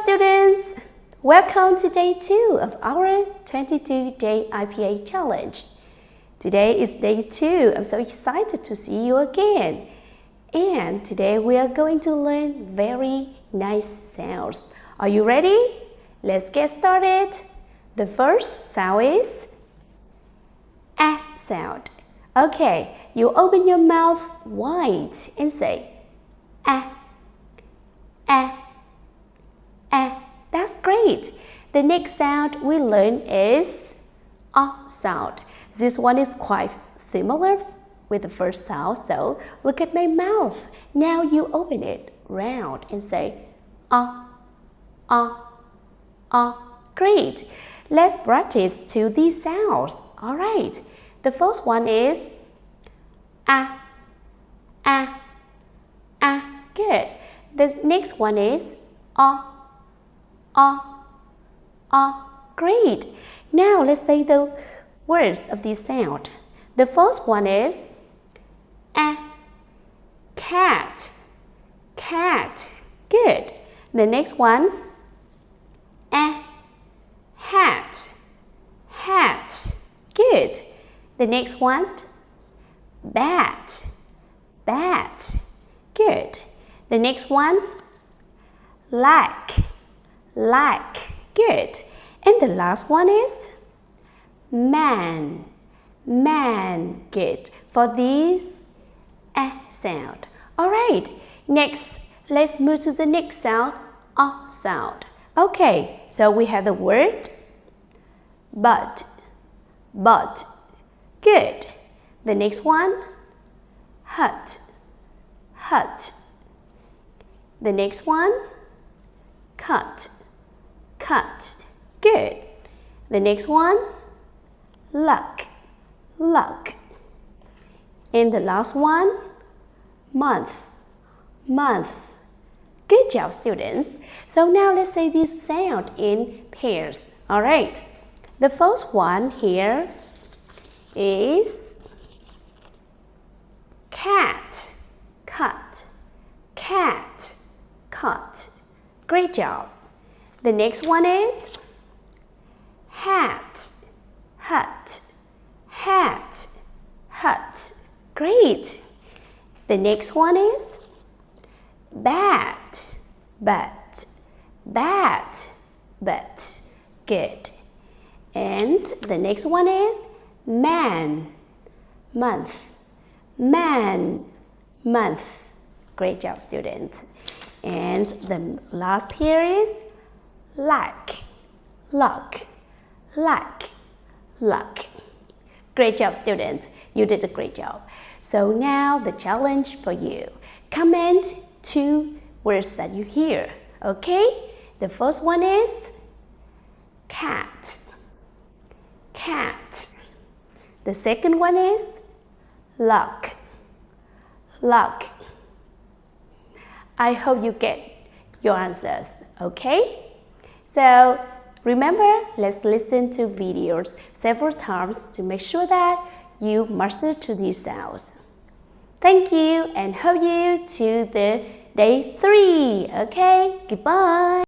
students! Welcome to day 2 of our 22-day IPA challenge. Today is day 2. I'm so excited to see you again. And today we are going to learn very nice sounds. Are you ready? Let's get started. The first sound is A sound. Okay, you open your mouth wide and say A, A, A. That's great. The next sound we learn is A sound. This one is quite similar with the first sound, so look at my mouth. Now you open it round and say A, A, A. Great. Let's practice to these sounds. All right. The first one is A, A, A. Good. The next one is A, A, A. Great. Now let's say the words of this sound. The first one is A, cat, cat. Good. The next one, A, hat, hat. Good. The next one, bat, bat. Good. The next one, like, like. Good. And the last one is man, man. Good. For this A sound. All right. Next, let's move to the next sound, A sound. Okay, so we have the word but, but. Good. The next one, hut, hut. The next one, cut, cut. Good. The next one, luck, luck. And the last one, month, month. Good job, students. So now let's say this sound in pairs. All right. The first one here is cat, cut, cat, cut. Great job. The next one is hat, hut, hat, hut. Great. The next one is bat, bat, bat, bat. Good. And the next one is man, month, man, month. Great job, students. And the last pair is like, luck, like, luck. Great job, students. You did a great job. So now the challenge for you. Comment 2 words that you hear. Okay? The first one is cat, cat. The second one is luck, luck. I hope you get your answers, okay? So remember, let's listen to videos several times to make sure that you master to these sounds. Thank you and hope you to the day 3, okay? Goodbye.